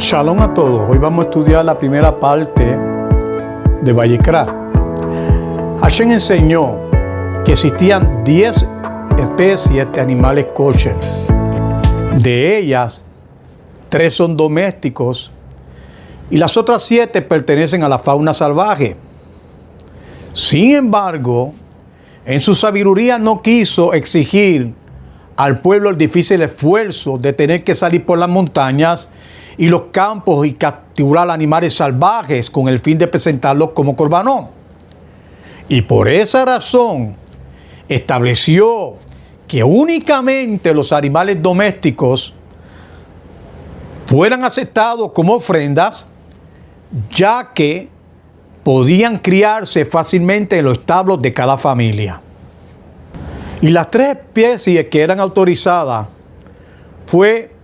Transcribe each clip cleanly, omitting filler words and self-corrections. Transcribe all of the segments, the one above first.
Shalom a todos. Hoy vamos a estudiar la primera parte de Vayikra. Hashem enseñó que existían 10 especies de animales kosher. De ellas, 3 son domésticos y las otras 7 pertenecen a la fauna salvaje. Sin embargo, en su sabiduría no quiso exigir al pueblo el difícil esfuerzo de tener que salir por las montañas y los campos y capturar animales salvajes con el fin de presentarlos como corbanó. Y por esa razón estableció que únicamente los animales domésticos fueran aceptados como ofrendas, ya que podían criarse fácilmente en los establos de cada familia. Y las 3 especies que eran autorizadas fue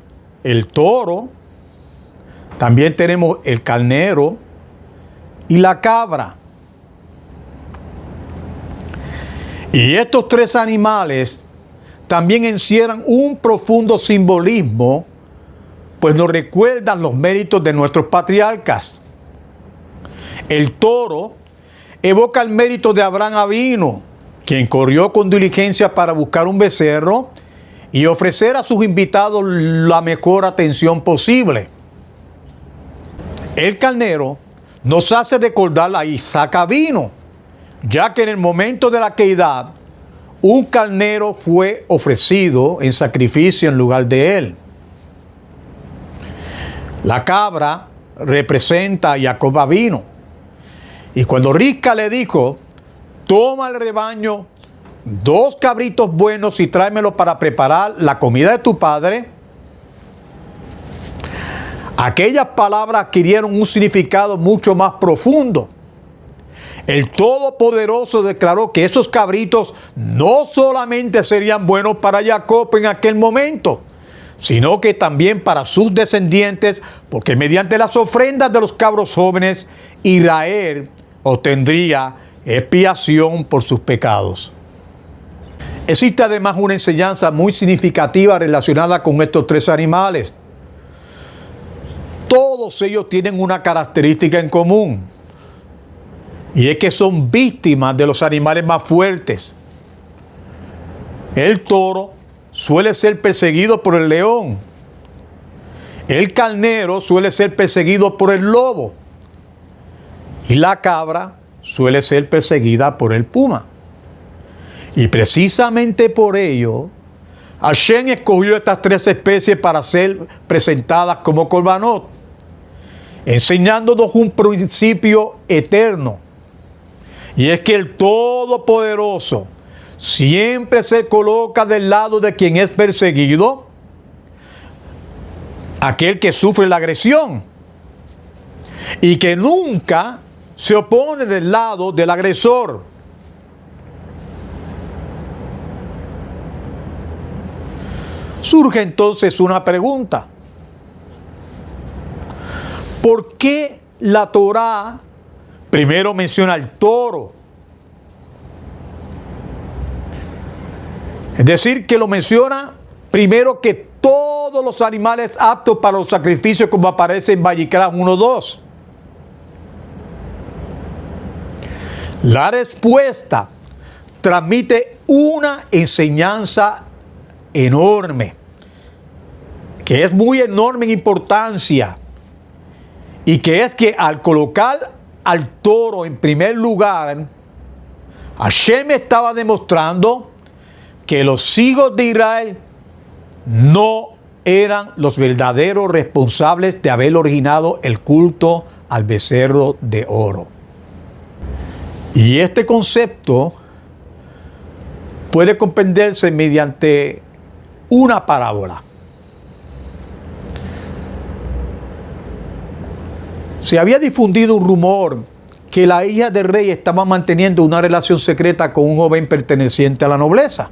el toro, también tenemos el carnero y la cabra. Y estos 3 animales también encierran un profundo simbolismo, pues nos recuerdan los méritos de nuestros patriarcas. El toro evoca el mérito de Abraham Avino, quien corrió con diligencia para buscar un becerro y ofrecer a sus invitados la mejor atención posible. El carnero nos hace recordar a Isaac Avino, ya que en el momento de la caída, un carnero fue ofrecido en sacrificio en lugar de él. La cabra representa a Jacob Avino. Y cuando Rivka le dijo: toma el rebaño, 2 cabritos buenos y tráemelos para preparar la comida de tu padre, aquellas palabras adquirieron un significado mucho más profundo. El Todopoderoso declaró que esos cabritos no solamente serían buenos para Jacob en aquel momento, sino que también para sus descendientes, porque mediante las ofrendas de los cabros jóvenes, Israel obtendría expiación por sus pecados. Existe además una enseñanza muy significativa relacionada con estos 3 animales. Todos ellos tienen una característica en común, y es que son víctimas de los animales más fuertes. El toro suele ser perseguido por el león. El carnero suele ser perseguido por el lobo. Y la cabra suele ser perseguida por el puma. Y precisamente por ello, Hashem escogió estas 3 especies para ser presentadas como corbanot, enseñándonos un principio eterno. Y es que el Todopoderoso siempre se coloca del lado de quien es perseguido, aquel que sufre la agresión, y que nunca se opone del lado del agresor. Surge entonces una pregunta: ¿por qué la Torá primero menciona al toro? Es decir, que lo menciona primero que todos los animales aptos para los sacrificios, como aparece en Vayikra 1:2. La respuesta transmite una enseñanza enorme, que es muy enorme en importancia, y que es que al colocar al toro en primer lugar, Hashem estaba demostrando que los hijos de Israel no eran los verdaderos responsables de haber originado el culto al becerro de oro. Y este concepto puede comprenderse mediante una parábola. Se había difundido un rumor que la hija del rey estaba manteniendo una relación secreta con un joven perteneciente a la nobleza.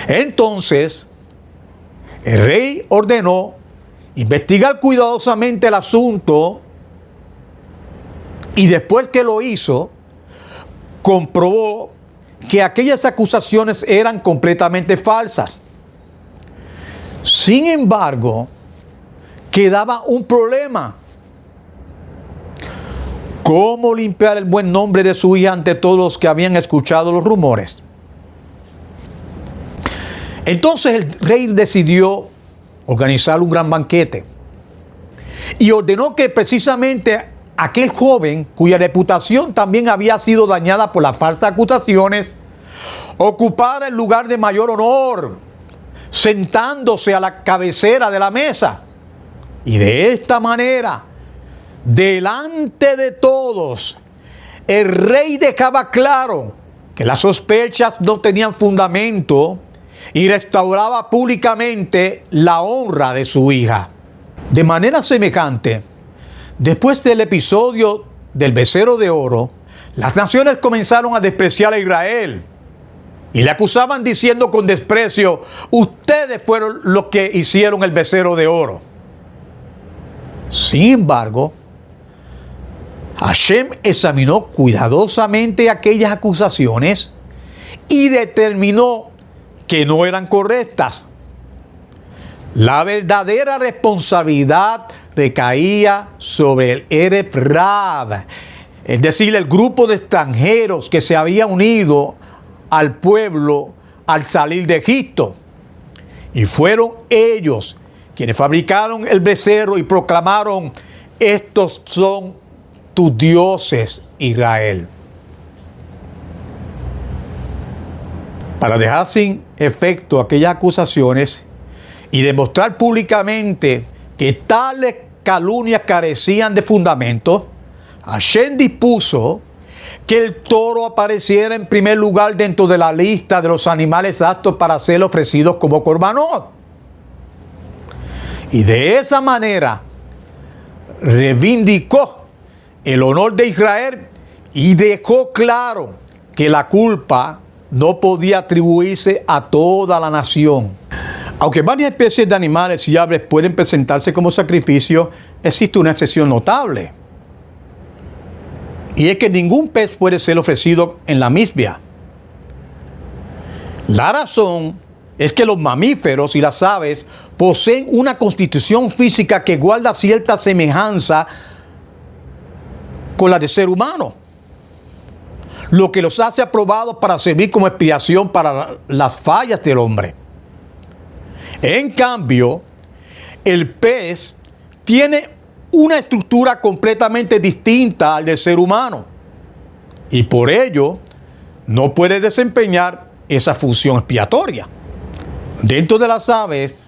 Entonces, el rey ordenó investigar cuidadosamente el asunto, y después que lo hizo, comprobó que aquellas acusaciones eran completamente falsas. Sin embargo, quedaba un problema. ¿Cómo limpiar el buen nombre de su hija ante todos los que habían escuchado los rumores? Entonces el rey decidió organizar un gran banquete y ordenó que precisamente aquel joven, cuya reputación también había sido dañada por las falsas acusaciones, ocupara el lugar de mayor honor, sentándose a la cabecera de la mesa. Y de esta manera, delante de todos, el rey dejaba claro que las sospechas no tenían fundamento y restauraba públicamente la honra de su hija. De manera semejante, después del episodio del becerro de oro, las naciones comenzaron a despreciar a Israel y le acusaban diciendo con desprecio: ustedes fueron los que hicieron el becerro de oro. Sin embargo, Hashem examinó cuidadosamente aquellas acusaciones y determinó que no eran correctas. La verdadera responsabilidad recaía sobre el Erev Rav, es decir, el grupo de extranjeros que se había unido al pueblo al salir de Egipto. Y fueron ellos quienes fabricaron el becerro y proclamaron: estos son tus dioses, Israel. Para dejar sin efecto aquellas acusaciones y demostrar públicamente que tales calumnias carecían de fundamento, Hashem dispuso que el toro apareciera en primer lugar dentro de la lista de los animales aptos para ser ofrecidos como corbanot. Y de esa manera reivindicó el honor de Israel y dejó claro que la culpa no podía atribuirse a toda la nación. Aunque varias especies de animales y aves pueden presentarse como sacrificio, existe una excepción notable. Y es que ningún pez puede ser ofrecido en la misbia. La razón es que los mamíferos y las aves poseen una constitución física que guarda cierta semejanza con la del ser humano, lo que los hace aprobados para servir como expiación para las fallas del hombre. En cambio, el pez tiene una estructura completamente distinta al del ser humano y por ello no puede desempeñar esa función expiatoria. Dentro de las aves,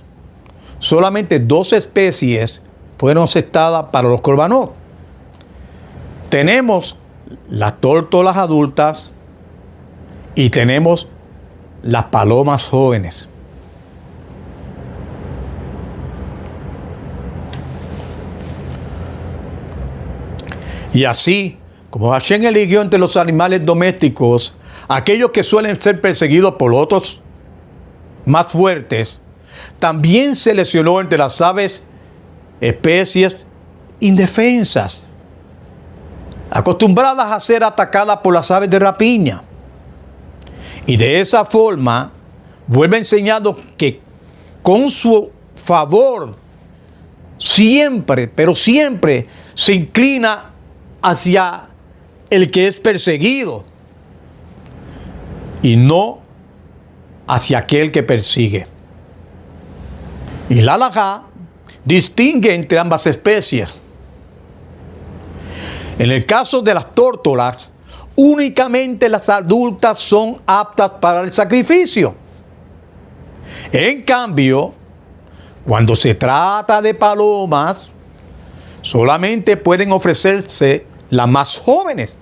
solamente 2 especies fueron aceptadas para los corbanot. Tenemos las tórtolas adultas y tenemos las palomas jóvenes. Y así, como Hashem eligió entre los animales domésticos aquellos que suelen ser perseguidos por otros más fuertes, también seleccionó entre las aves especies indefensas, acostumbradas a ser atacadas por las aves de rapiña. Y de esa forma vuelve enseñando que con su favor siempre, pero siempre se inclina hacia el que es perseguido y no hacia aquel que persigue. Y la halajá distingue entre ambas especies. En el caso de las tórtolas, únicamente las adultas son aptas para el sacrificio. En cambio, cuando se trata de palomas, solamente pueden ofrecerse las más jóvenes.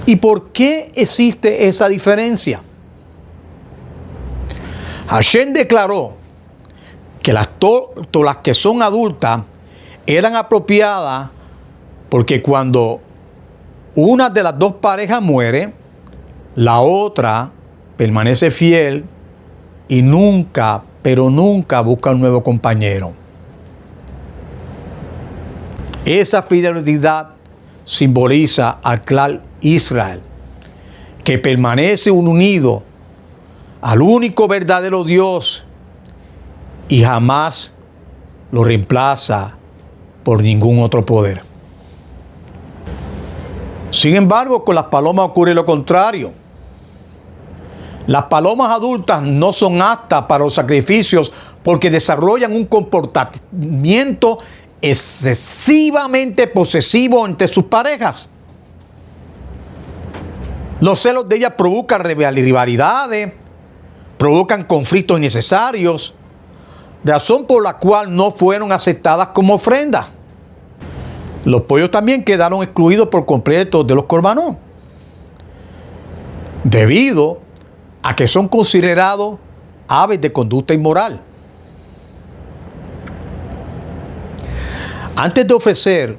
¿Y por qué existe esa diferencia? Hashem declaró que las tórtolas que son adultas eran apropiadas porque cuando una de las 2 parejas muere, la otra permanece fiel y nunca, pero nunca busca un nuevo compañero. Esa fidelidad simboliza al clan Israel, que permanece unido al único verdadero Dios y jamás lo reemplaza por ningún otro poder. Sin embargo, con las palomas ocurre lo contrario. Las palomas adultas no son aptas para los sacrificios porque desarrollan un comportamiento excesivamente posesivo entre sus parejas. Los celos de ellas provocan rivalidades, provocan conflictos innecesarios, razón por la cual no fueron aceptadas como ofrenda. Los pollos también quedaron excluidos por completo de los corbanot, debido a que son considerados aves de conducta inmoral. Antes de ofrecer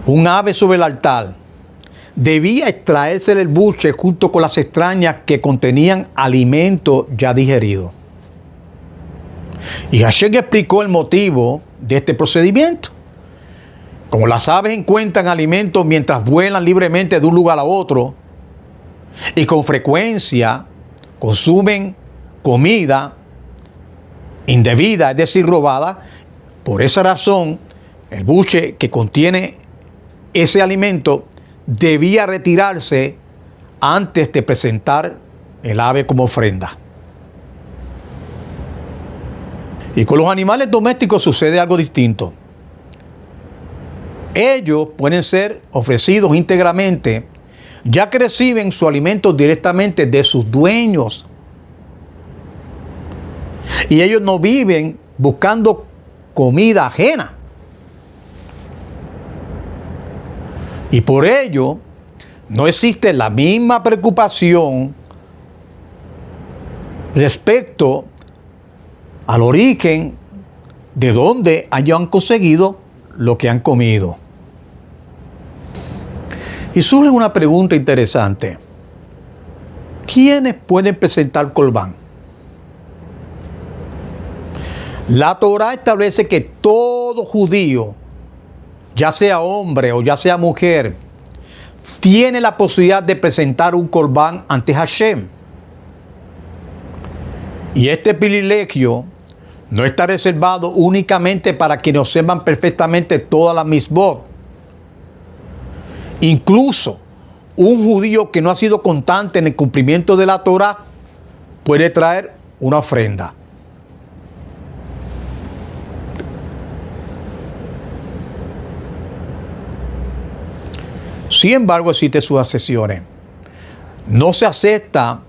un ave sobre el altar, debía extraerse del buche junto con las extrañas que contenían alimento ya digerido. Y Hashem explicó el motivo de este procedimiento. Como las aves encuentran alimento mientras vuelan libremente de un lugar a otro, y con frecuencia consumen comida indebida, es decir, robada, por esa razón, el buche que contiene ese alimento debía retirarse antes de presentar el ave como ofrenda. Y con los animales domésticos sucede algo distinto. Ellos pueden ser ofrecidos íntegramente, ya que reciben su alimento directamente de sus dueños. Y ellos no viven buscando comida ajena. Y por ello, no existe la misma preocupación respecto al origen de dónde hayan conseguido lo que han comido. Y surge una pregunta interesante. ¿Quiénes pueden presentar corbán? La Torá establece que todo judío, ya sea hombre o ya sea mujer, tiene la posibilidad de presentar un corbán ante Hashem. Y este privilegio no está reservado únicamente para quienes observan perfectamente todas las mitzvot. Incluso un judío que no ha sido constante en el cumplimiento de la Torá puede traer una ofrenda. Sin embargo, existen sus excepciones. No se acepta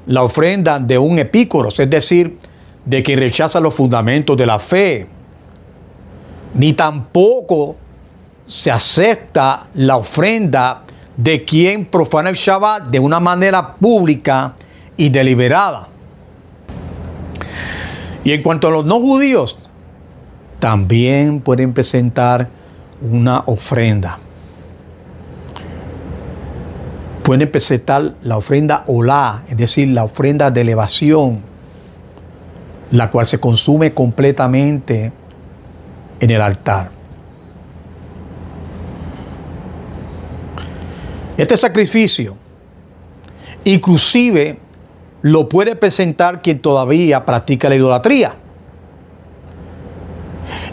la ofrenda de un epícoros, es decir, de quien rechaza los fundamentos de la fe, ni tampoco se acepta la ofrenda de quien profana el Shabbat de una manera pública y deliberada. Y en cuanto a los no judíos, también pueden presentar una ofrenda. Pueden presentar la ofrenda olá, es decir, la ofrenda de elevación, la cual se consume completamente en el altar. Este sacrificio, inclusive, lo puede presentar quien todavía practica la idolatría.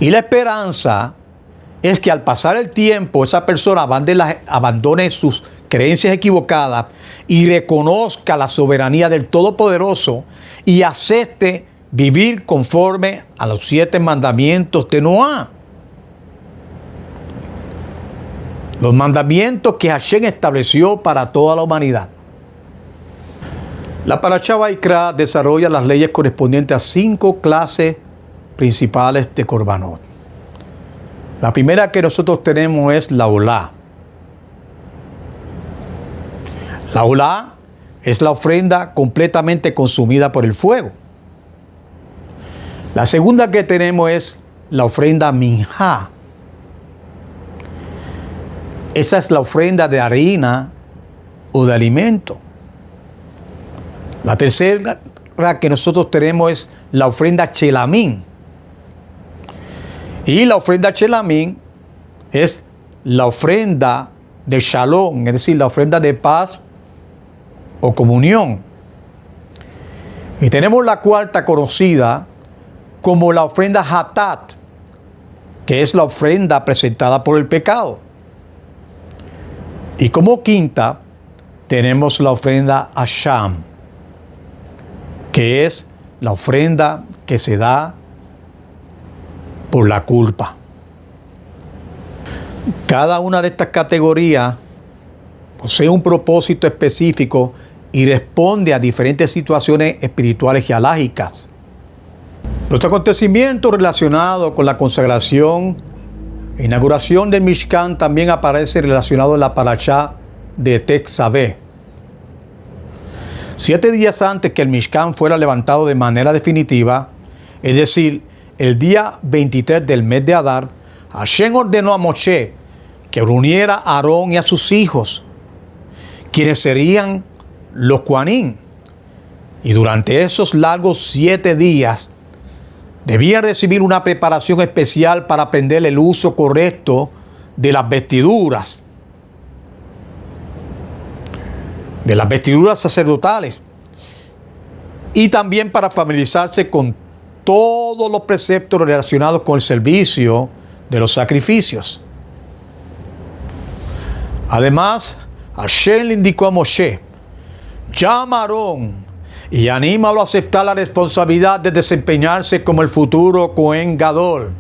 Y la esperanza es que al pasar el tiempo, esa persona abandone sus creencias equivocadas y reconozca la soberanía del Todopoderoso y acepte vivir conforme a los 7 mandamientos de Noah. Los mandamientos que Hashem estableció para toda la humanidad. La Parashá Vayikra desarrolla las leyes correspondientes a 5 clases principales de corbanot. La primera que nosotros tenemos es la olá. La olá es la ofrenda completamente consumida por el fuego. La segunda que tenemos es la ofrenda minjá. Esa es la ofrenda de harina o de alimento. La tercera que nosotros tenemos es la ofrenda chelamín. Y la ofrenda chelamín es la ofrenda de shalom, es decir, la ofrenda de paz o comunión. Y tenemos la cuarta conocida como la ofrenda Hatat, que es la ofrenda presentada por el pecado. Y como quinta, tenemos la ofrenda Asham, que es la ofrenda que se da por la culpa. Cada una de estas categorías posee un propósito específico y responde a diferentes situaciones espirituales y alágicas. Los acontecimientos relacionados con la consagración e inauguración del Mishkan también aparecen relacionados en la parashá de Tetzaveh. 7 días antes que el Mishkan fuera levantado de manera definitiva, es decir, el día 23 del mes de Adar, Hashem ordenó a Moshe que reuniera a Aarón y a sus hijos, quienes serían los Kohanim, y durante esos largos 7 días debían recibir una preparación especial para aprender el uso correcto de las vestiduras sacerdotales, y también para familiarizarse con todos los preceptos relacionados con el servicio de los sacrificios. Además, Hashem le indicó a Moshe: llama a Aarón y anímalo a aceptar la responsabilidad de desempeñarse como el futuro Cohen Gadol.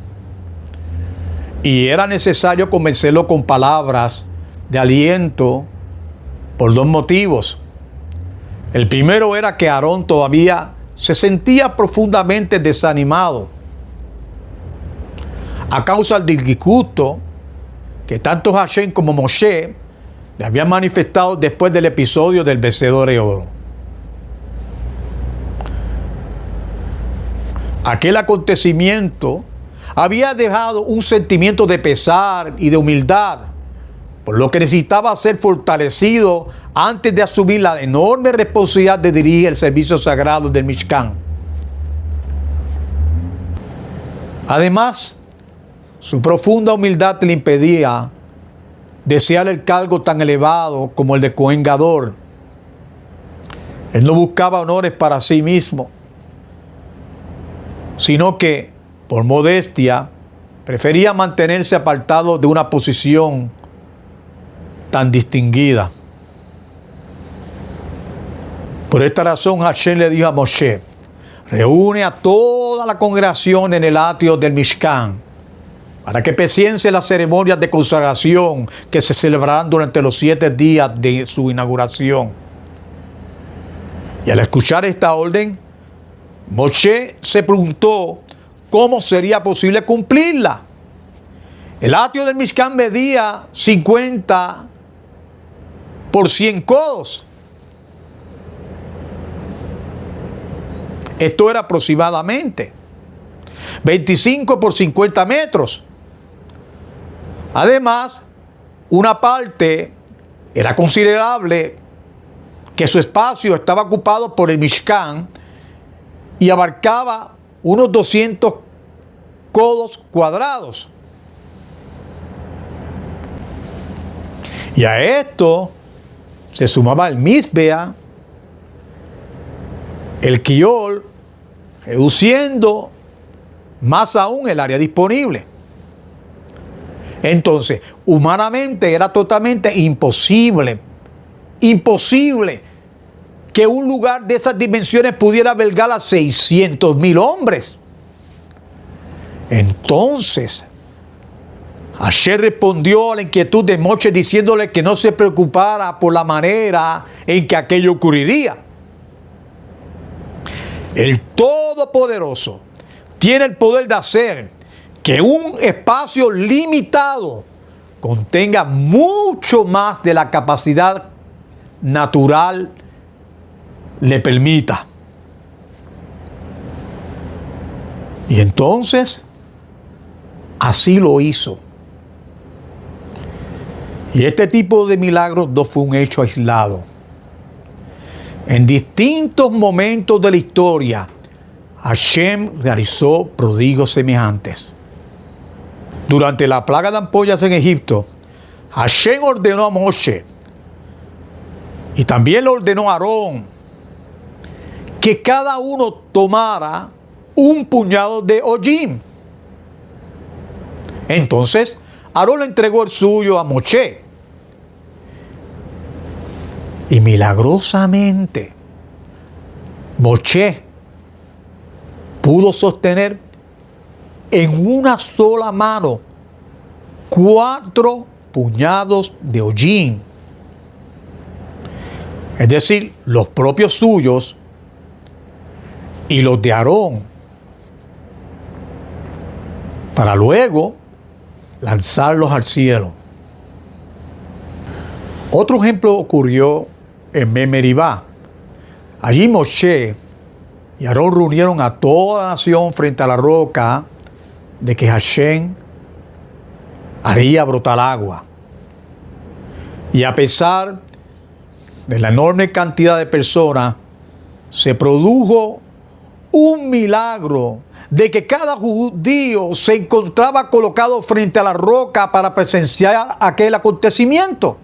Y era necesario convencerlo con palabras de aliento por 2 motivos. El primero era que Aarón todavía se sentía profundamente desanimado a causa del disgusto que tanto Hashem como Moshe le habían manifestado después del episodio del becerro de oro. Aquel acontecimiento había dejado un sentimiento de pesar y de humildad, por lo que necesitaba ser fortalecido antes de asumir la enorme responsabilidad de dirigir el servicio sagrado del Mishkan. Además, su profunda humildad le impedía desear el cargo tan elevado como el de Cohen Gadol. Él no buscaba honores para sí mismo, sino que, por modestia, prefería mantenerse apartado de una posición tan distinguida. Por esta razón, Hashem le dijo a Moshe: reúne a toda la congregación en el atrio del Mishkan, para que presencien las ceremonias de consagración que se celebrarán durante los 7 días de su inauguración. Y al escuchar esta orden, Moshe se preguntó cómo sería posible cumplirla. El atrio del Mishkan medía 50 por 100 codos. Esto era aproximadamente 25 por 50 metros. Además, una parte era considerable que su espacio estaba ocupado por el Mishkan y abarcaba unos 200 codos cuadrados. Y a esto se sumaba el Mizbea, el Kiol, reduciendo más aún el área disponible. Entonces, humanamente era totalmente imposible que un lugar de esas dimensiones pudiera albergar a 600,000 hombres. Entonces, Hashem respondió a la inquietud de Moshe diciéndole que no se preocupara por la manera en que aquello ocurriría. El Todopoderoso tiene el poder de hacer que un espacio limitado contenga mucho más de la capacidad natural le permita. Y entonces, así lo hizo. Y este tipo de milagros no fue un hecho aislado. En distintos momentos de la historia, Hashem realizó prodigios semejantes. Durante la plaga de ampollas en Egipto, Hashem ordenó a Moshe y también le ordenó a Aarón que cada uno tomara un puñado de hollín. Entonces, Aarón le entregó el suyo a Moshe. Y milagrosamente, Moshe pudo sostener en una sola mano 4 puñados de hollín. Es decir, los propios suyos y los de Aarón, para luego lanzarlos al cielo. Otro ejemplo ocurrió en Meribá. Allí Moshe y Aarón reunieron a toda la nación frente a la roca de que Hashem haría brotar agua. Y a pesar de la enorme cantidad de personas, se produjo un milagro de que cada judío se encontraba colocado frente a la roca para presenciar aquel acontecimiento.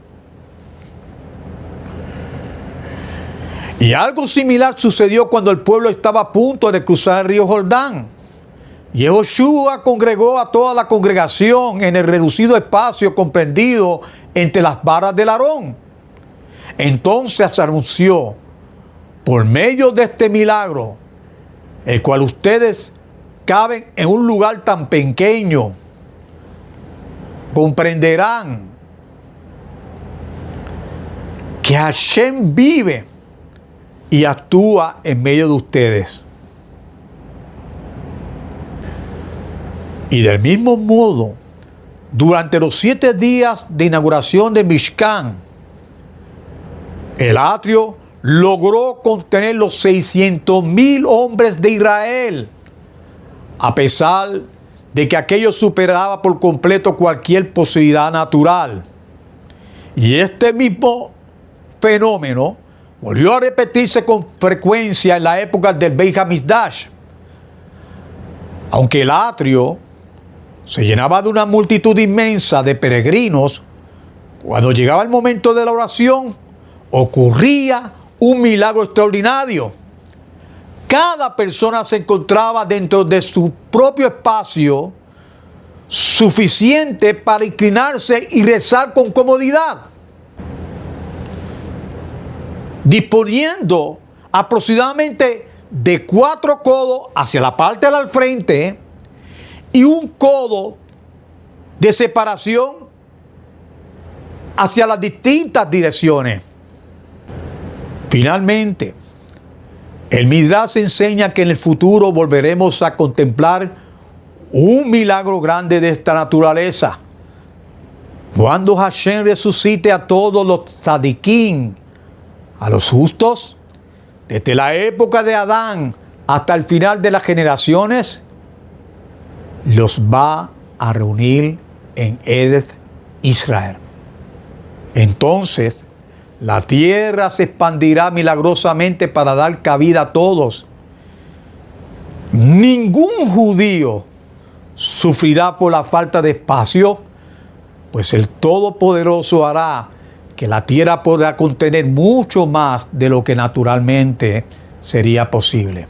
Y algo similar sucedió cuando el pueblo estaba a punto de cruzar el río Jordán. Y Josué congregó a toda la congregación en el reducido espacio comprendido entre las varas del Aarón. Entonces anunció, por medio de este milagro, el cual ustedes caben en un lugar tan pequeño, comprenderán que Hashem vive y actúa en medio de ustedes. Y del mismo modo, durante los 7 días de inauguración de Mishkan, el atrio logró contener los 600,000 hombres de Israel, a pesar de que aquello superaba por completo cualquier posibilidad natural. Y este mismo fenómeno volvió a repetirse con frecuencia en la época del Beit HaMikdash. Aunque el atrio se llenaba de una multitud inmensa de peregrinos, cuando llegaba el momento de la oración, ocurría un milagro extraordinario. Cada persona se encontraba dentro de su propio espacio suficiente para inclinarse y rezar con comodidad, disponiendo aproximadamente de 4 codos hacia la parte del frente y un codo de separación hacia las distintas direcciones. Finalmente, el Midrash enseña que en el futuro volveremos a contemplar un milagro grande de esta naturaleza, cuando Hashem resucite a todos los tzadikim, a los justos, desde la época de Adán hasta el final de las generaciones, los va a reunir en Eretz Israel. Entonces, la tierra se expandirá milagrosamente para dar cabida a todos. Ningún judío sufrirá por la falta de espacio, pues el Todopoderoso hará que la tierra podrá contener mucho más de lo que naturalmente sería posible.